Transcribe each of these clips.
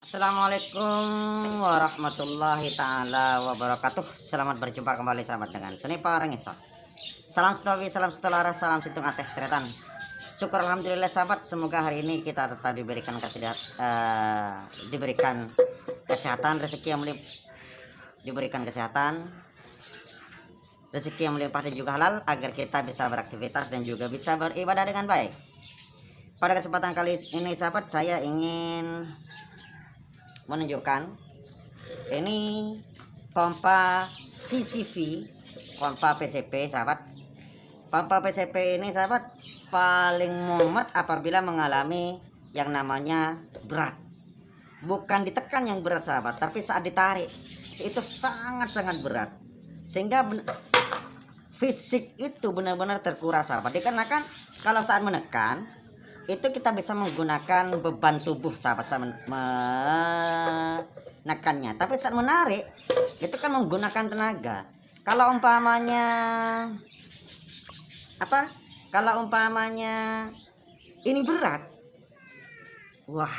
Assalamualaikum warahmatullahi taala wabarakatuh. Selamat berjumpa kembali sahabat dengan Seni Parangiso. Salam setowi, salam setolara, salam situng ateh tretan. Syukur alhamdulillah sahabat, semoga hari ini kita tetap diberikan kesehatan, rezeki yang diberikan kesehatan, rezeki yang melimpah dan juga halal agar kita bisa beraktivitas dan juga bisa beribadah dengan baik. Pada kesempatan kali ini sahabat, saya ingin menunjukkan ini pompa VCV, pompa PCP sahabat. Pompa PCP ini sahabat paling mumet apabila mengalami yang namanya berat. Bukan ditekan yang berat sahabat, tapi saat ditarik itu sangat-sangat berat, sehingga fisik itu benar-benar terkuras sahabat. Dikarenakan kalau saat menekan itu kita bisa menggunakan beban tubuh sahabat saat menekannya, tapi saat menarik itu kan menggunakan tenaga. Kalau umpamanya ini berat, wah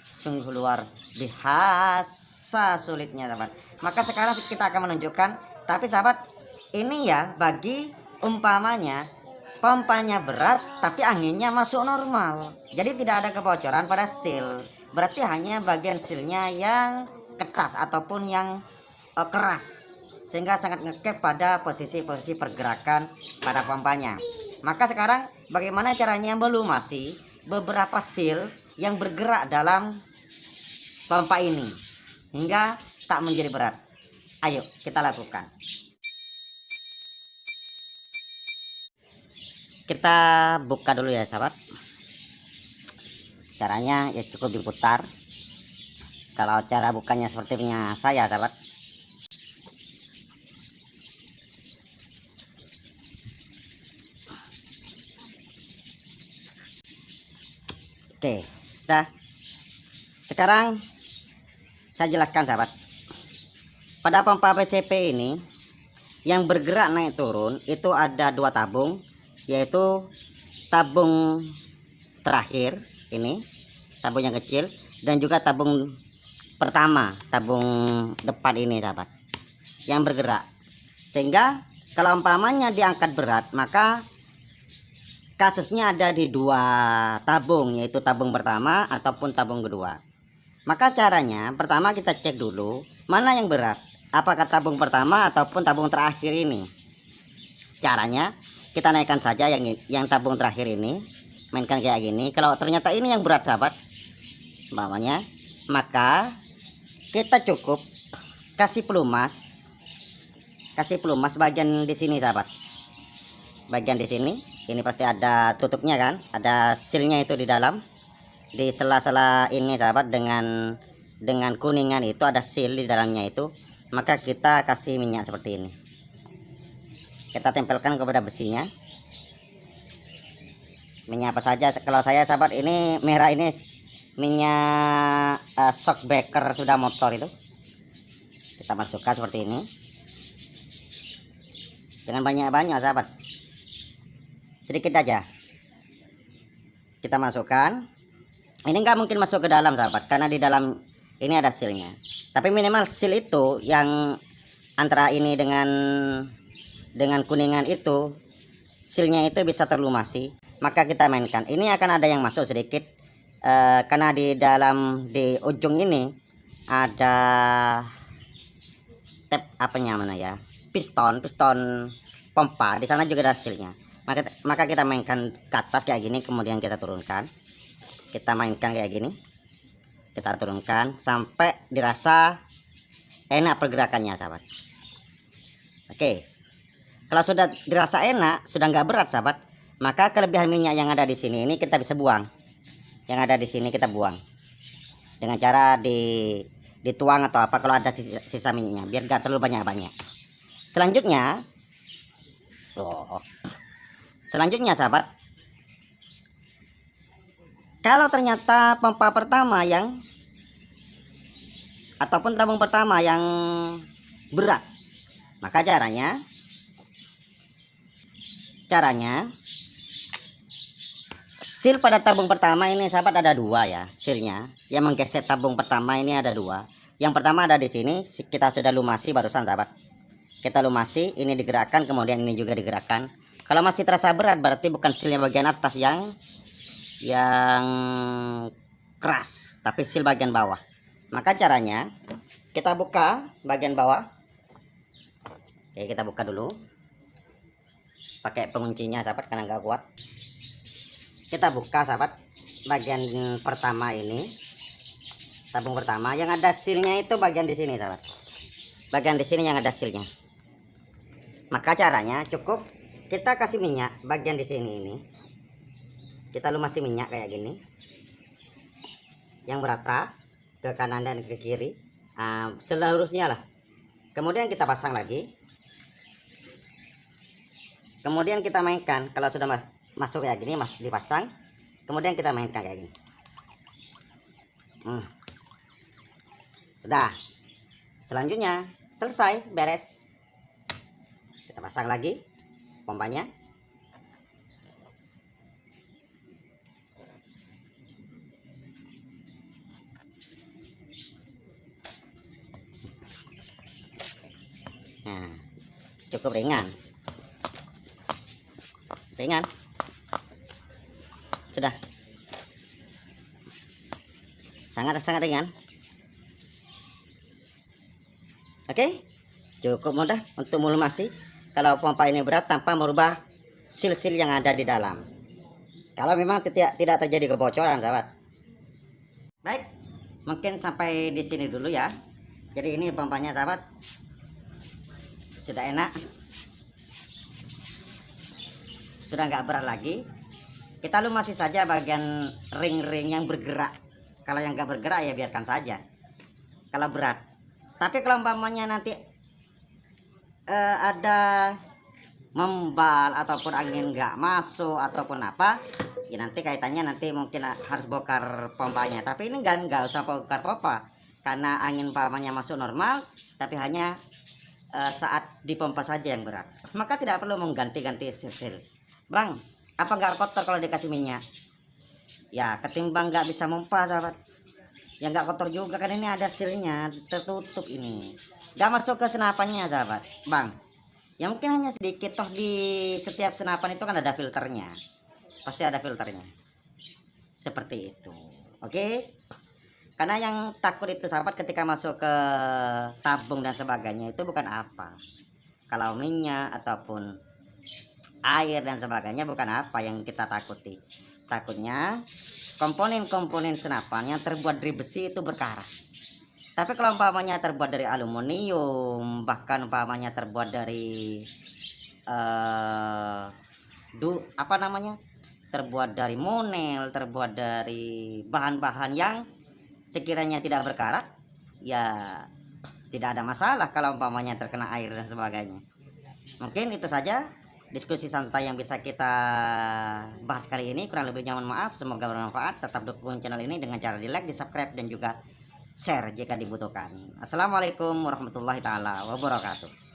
sungguh luar biasa sulitnya sahabat. Maka sekarang kita akan menunjukkan, tapi sahabat ini ya bagi umpamanya pompanya berat tapi anginnya masuk normal, jadi tidak ada kebocoran pada seal, berarti hanya bagian sealnya yang ketas ataupun yang keras, sehingga sangat ngekep pada posisi-posisi pergerakan pada pompanya. Maka sekarang bagaimana caranya melumasi beberapa seal yang bergerak dalam pompa ini hingga tak menjadi berat? Ayo kita lakukan. Kita buka dulu ya sahabat. Caranya ya cukup diputar. Kalau cara bukanya seperti punya saya sahabat. Oke, sudah. Sekarang saya jelaskan sahabat. Pada pompa PCP ini yang bergerak naik turun itu ada dua tabung, yaitu tabung terakhir ini, tabung yang kecil, dan juga tabung pertama, tabung depan ini sahabat, yang bergerak. Sehingga kalau umpamanya diangkat berat, maka kasusnya ada di dua tabung, yaitu tabung pertama ataupun tabung kedua. Maka caranya pertama kita cek dulu mana yang berat, apakah tabung pertama ataupun tabung terakhir ini. Caranya kita naikkan saja yang tabung terakhir ini, mainkan kayak gini. Kalau ternyata ini yang berat sahabat umpamanya, maka kita cukup kasih pelumas bagian di sini sahabat, bagian di sini. Ini pasti ada tutupnya kan, ada sealnya itu di dalam, di sela-sela ini sahabat, dengan kuningan itu ada seal di dalamnya itu. Maka kita kasih minyak seperti ini, kita tempelkan kepada besinya. Minyak apa saja, kalau saya sahabat ini merah, ini minyak shockbreaker sudah motor itu. Kita masukkan seperti ini dengan banyak-banyak sahabat, sedikit aja kita masukkan. Ini nggak mungkin masuk ke dalam sahabat, karena di dalam ini ada sealnya, tapi minimal seal itu yang antara ini dengan kuningan itu, sealnya itu bisa terlumasi. Maka kita mainkan, ini akan ada yang masuk sedikit, karena di ujung ini ada piston pompa, di sana juga ada sealnya. Maka kita mainkan ke atas kayak gini, kemudian kita turunkan, kita mainkan kayak gini, kita turunkan sampai dirasa enak pergerakannya sahabat. Oke, kalau sudah dirasa enak, sudah nggak berat sahabat, maka kelebihan minyak yang ada di sini ini kita bisa buang. Yang ada di sini kita buang dengan cara dituang atau apa kalau ada sisa minyaknya, biar gak terlalu banyak. Selanjutnya sahabat, kalau ternyata pompa pertama ataupun tabung pertama yang berat, maka caranya Seal pada tabung pertama ini sahabat ada dua ya sealnya. Yang menggeser tabung pertama ini ada dua. Yang pertama ada di sini, kita sudah lumasi barusan sahabat. Kita lumasi, ini digerakkan, kemudian ini juga digerakkan. Kalau masih terasa berat berarti bukan sealnya bagian atas yang keras, tapi seal bagian bawah. Maka caranya kita buka bagian bawah. Oke, kita buka dulu. Pakai penguncinya sahabat karena nggak kuat. Kita buka sahabat bagian pertama ini, tabung pertama yang ada sealnya itu bagian di sini sahabat, bagian di sini yang ada sealnya. Maka caranya cukup kita kasih minyak bagian di sini ini, kita lumasi minyak kayak gini yang merata ke kanan dan ke kiri, seluruhnya lah. Kemudian kita pasang lagi, kemudian kita mainkan. Kalau sudah masuk kayak gini, dipasang, kemudian kita mainkan kayak gini. Sudah, selanjutnya selesai, beres. Kita pasang lagi pompanya. Nah, cukup ringan, sudah sangat ringan. Oke, cukup mudah untuk melumasi kalau pompa ini berat tanpa merubah seal-seal yang ada di dalam. Kalau memang tidak terjadi kebocoran sahabat. Baik, mungkin sampai di sini dulu ya. Jadi ini pompanya sahabat sudah enak, sudah nggak berat lagi. Kita lumasi saja bagian ring-ring yang bergerak. Kalau yang nggak bergerak ya biarkan saja kalau berat. Tapi kalau umpamanya nanti ada membal ataupun angin nggak masuk ataupun apa, ya nanti kaitannya nanti mungkin harus bongkar pompanya. Tapi ini nggak usah bongkar pompa karena angin umpamanya masuk normal, tapi hanya saat dipompa saja yang berat. Maka tidak perlu mengganti-ganti seal. Bang, apa nggak kotor kalau dikasih minyak? Ya ketimbang nggak bisa pompa sahabat, ya nggak kotor juga kan, ini ada sealnya tertutup, ini nggak masuk ke senapannya sahabat. Bang, ya mungkin hanya sedikit, toh di setiap senapan itu kan ada filternya, pasti ada filternya seperti itu. Oke, karena yang takut itu sahabat ketika masuk ke tabung dan sebagainya itu bukan apa, kalau minyak ataupun air dan sebagainya bukan apa yang kita takuti. Takutnya komponen-komponen senapan yang terbuat dari besi itu berkarat. Tapi kalau umpamanya terbuat dari aluminium, bahkan umpamanya terbuat dari terbuat dari monel, terbuat dari bahan-bahan yang sekiranya tidak berkarat, ya tidak ada masalah kalau umpamanya terkena air dan sebagainya. Mungkin itu saja diskusi santai yang bisa kita bahas kali ini. Kurang lebihnya mohon maaf, semoga bermanfaat. Tetap dukung channel ini dengan cara di like, di subscribe, dan juga share jika dibutuhkan. Assalamualaikum warahmatullahi taala wabarakatuh.